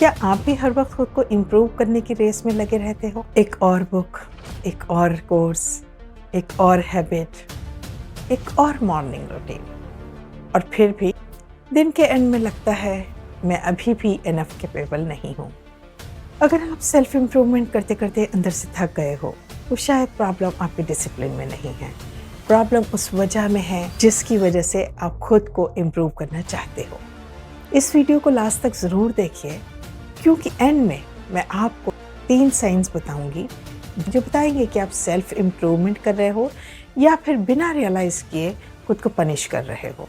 क्या आप भी हर वक्त खुद को इम्प्रूव करने की रेस में लगे रहते हो? एक और बुक, एक और कोर्स, एक और हैबिट, एक और मॉर्निंग रूटीन, और फिर भी दिन के एंड में लगता है मैं अभी भी इनफ कैपेबल नहीं हूँ। अगर आप सेल्फ इम्प्रूवमेंट करते करते अंदर से थक गए हो तो शायद प्रॉब्लम आपके डिसिप्लिन में नहीं है। प्रॉब्लम उस वजह में है जिसकी वजह से आप खुद को इम्प्रूव करना चाहते हो। इस वीडियो को लास्ट तक ज़रूर देखिए, क्योंकि एंड में मैं आपको 3 साइंस बताऊंगी जो बताएंगे कि आप सेल्फ इम्प्रूवमेंट कर रहे हो या फिर बिना रियलाइज़ किए खुद को पनिश कर रहे हो।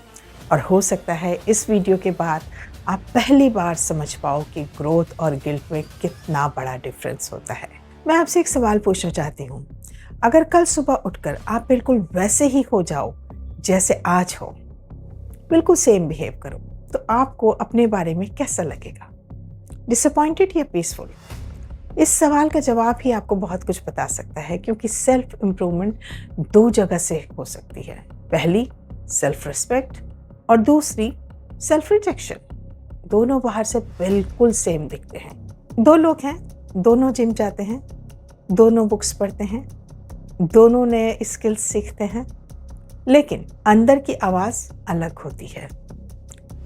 और हो सकता है इस वीडियो के बाद आप पहली बार समझ पाओ कि ग्रोथ और गिल्ट में कितना बड़ा डिफरेंस होता है। मैं आपसे एक सवाल पूछना चाहती हूँ। अगर कल सुबह उठकर आप बिल्कुल वैसे ही हो जाओ जैसे आज हो, बिल्कुल सेम बिहेव करो, तो आपको अपने बारे में कैसा लगेगा? डिसअपॉइंटेड या पीसफुल? इस सवाल का जवाब ही आपको बहुत कुछ बता सकता है, क्योंकि सेल्फ इम्प्रूवमेंट 2 जगह से हो सकती है। पहली सेल्फ रिस्पेक्ट और दूसरी सेल्फ रिजेक्शन। दोनों बाहर से बिल्कुल सेम दिखते हैं। 2 लोग हैं, दोनों जिम जाते हैं, दोनों बुक्स पढ़ते हैं, दोनों नए स्किल्स सीखते हैं, लेकिन अंदर की आवाज़ अलग होती है।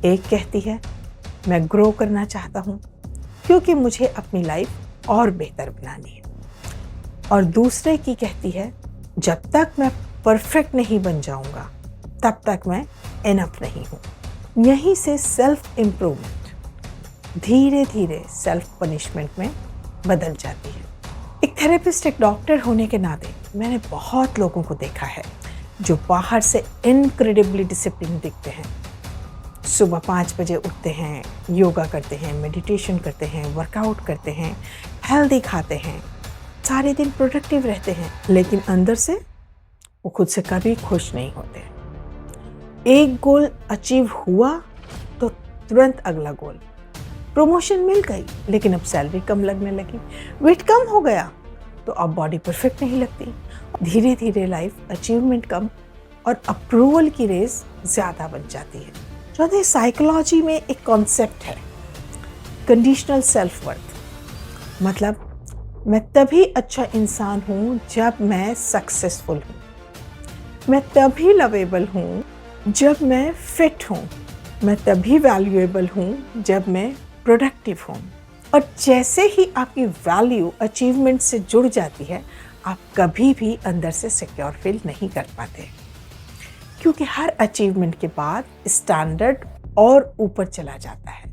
एक कहती है मैं ग्रो करना चाहता हूँ क्योंकि मुझे अपनी लाइफ और बेहतर बनानी है, और दूसरे की कहती है जब तक मैं परफेक्ट नहीं बन जाऊंगा तब तक मैं इनफ नहीं हूँ। यहीं से सेल्फ इम्प्रूवमेंट धीरे धीरे सेल्फ पनिशमेंट में बदल जाती है। एक थेरेपिस्ट, एक डॉक्टर होने के नाते मैंने बहुत लोगों को देखा है जो बाहर से इनक्रेडिबली डिसिप्लिन दिखते हैं। सुबह 5 बजे उठते हैं, योगा करते हैं, मेडिटेशन करते हैं, वर्कआउट करते हैं, हेल्दी खाते हैं, सारे दिन प्रोडक्टिव रहते हैं, लेकिन अंदर से वो खुद से कभी खुश नहीं होते। एक गोल अचीव हुआ तो तुरंत अगला गोल। प्रमोशन मिल गई लेकिन अब सैलरी कम लगने लगी। वेट कम हो गया तो अब बॉडी परफेक्ट नहीं लगती। धीरे धीरे लाइफ अचीवमेंट कम और अप्रूवल की रेस ज़्यादा बन जाती है। चौथे, साइकोलॉजी में एक कॉन्सेप्ट है कंडीशनल सेल्फ वर्थ। मतलब मैं तभी अच्छा इंसान हूँ जब मैं सक्सेसफुल हूँ, मैं तभी लवेबल हूँ जब मैं फिट हूँ, मैं तभी वैल्यूएबल हूँ जब मैं प्रोडक्टिव हूँ। और जैसे ही आपकी वैल्यू अचीवमेंट से जुड़ जाती है, आप कभी भी अंदर से सिक्योर फील नहीं कर पाते, क्योंकि हर अचीवमेंट के बाद स्टैंडर्ड और ऊपर चला जाता है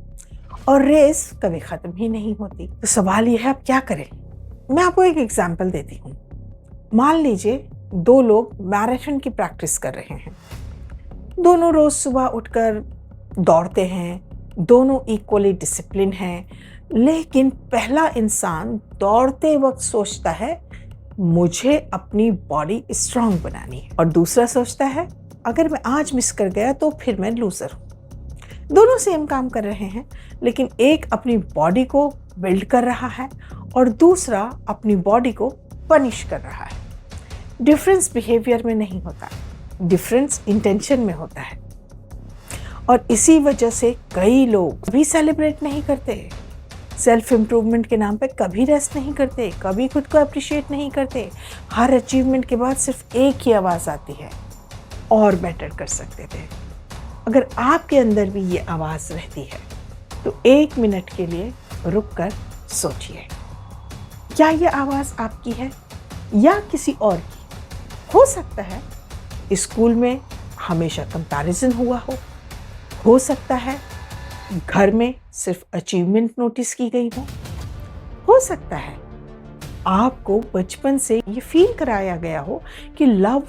और रेस कभी ख़त्म ही नहीं होती। तो सवाल यह है आप क्या करें? मैं आपको एक एग्जांपल देती हूँ। मान लीजिए 2 लोग मैराथन की प्रैक्टिस कर रहे हैं। दोनों रोज़ सुबह उठकर दौड़ते हैं, दोनों इक्वली डिसिप्लिन हैं, लेकिन पहला इंसान दौड़ते वक्त सोचता है मुझे अपनी बॉडी स्ट्रांग बनानी है, और दूसरा सोचता है अगर मैं आज मिस कर गया तो फिर मैं लूज़र हूँ। दोनों सेम काम कर रहे हैं, लेकिन एक अपनी बॉडी को बिल्ड कर रहा है और दूसरा अपनी बॉडी को पनिश कर रहा है। डिफरेंस बिहेवियर में नहीं होता, डिफरेंस इंटेंशन में होता है। और इसी वजह से कई लोग कभी सेलिब्रेट नहीं करते, सेल्फ इम्प्रूवमेंट के नाम पे कभी रेस्ट नहीं करते, कभी खुद को अप्रिशिएट नहीं करते। हर अचीवमेंट के बाद सिर्फ एक ही आवाज़ आती है, और बेटर कर सकते थे। अगर आपके अंदर भी ये आवाज़ रहती है तो 1 मिनट के लिए रुक कर सोचिए, क्या ये आवाज़ आपकी है या किसी और की? हो सकता है स्कूल में हमेशा कंपैरिजन हुआ हो सकता है घर में सिर्फ अचीवमेंट नोटिस की गई हो सकता है आपको बचपन से ये फील कराया गया हो कि लव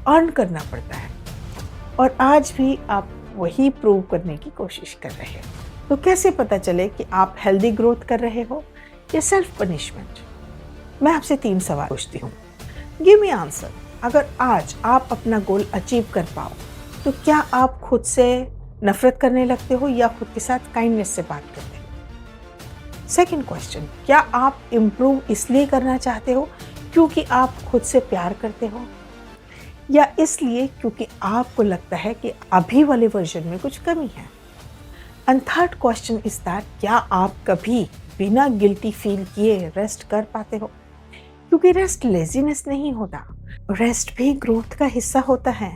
अर्न करना पड़ता है, और आज भी आप वही प्रूव करने की कोशिश कर रहे हैं। तो कैसे पता चले कि आप हेल्दी ग्रोथ कर रहे हो या सेल्फ पनिशमेंट? मैं आपसे 3 सवाल पूछती हूँ, गिव मी आंसर। अगर आज आप अपना गोल अचीव कर पाओ तो क्या आप खुद से नफरत करने लगते हो या खुद के साथ काइंडनेस से बात करते हो? सेकंड क्वेश्चन, क्या आप इम्प्रूव इसलिए करना चाहते हो क्योंकि आप खुद से प्यार करते हो, या इसलिए क्योंकि आपको लगता है कि अभी वाले वर्जन में कुछ कमी है? And third question is that, क्या आप कभी बिना गिल्टी फील किए रेस्ट कर पाते हो? क्योंकि रेस्ट लेजीनेस नहीं होता, रेस्ट भी ग्रोथ का हिस्सा होता है।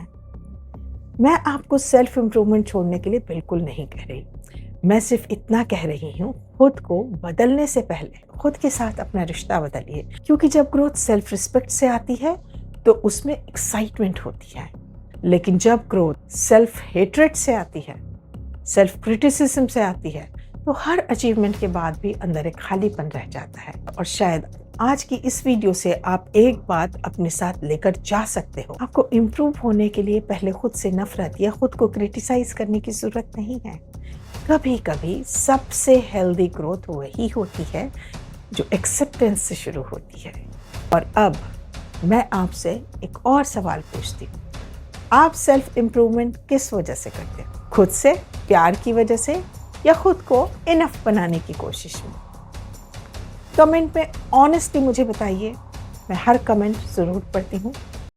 मैं आपको सेल्फ इम्प्रूवमेंट छोड़ने के लिए बिल्कुल नहीं कह रही, मैं सिर्फ इतना कह रही हूँ, खुद को बदलने से पहले खुद के साथ अपना रिश्ता बदलिए। क्योंकि जब ग्रोथ सेल्फ रिस्पेक्ट से आती है तो उसमें एक्साइटमेंट होती है, लेकिन जब ग्रोथ सेल्फ हेट्रेड से आती है, सेल्फ क्रिटिसिज्म से आती है, तो हर अचीवमेंट के बाद भी अंदर एक खालीपन रह जाता है। और शायद आज की इस वीडियो से आप एक बात अपने साथ लेकर जा सकते हो, आपको इम्प्रूव होने के लिए पहले खुद से नफरत या खुद को क्रिटिसाइज करने की जरूरत नहीं है। कभी कभी सबसे हेल्दी ग्रोथ वही होती है जो एक्सेप्टेंस से शुरू होती है। और अब मैं आपसे एक और सवाल पूछती हूँ, आप सेल्फ इम्प्रूवमेंट किस वजह से करते हो? खुद से प्यार की वजह से या खुद को इनफ बनाने की कोशिश में? कमेंट में ऑनेस्टली मुझे बताइए, मैं हर कमेंट ज़रूर पढ़ती हूँ।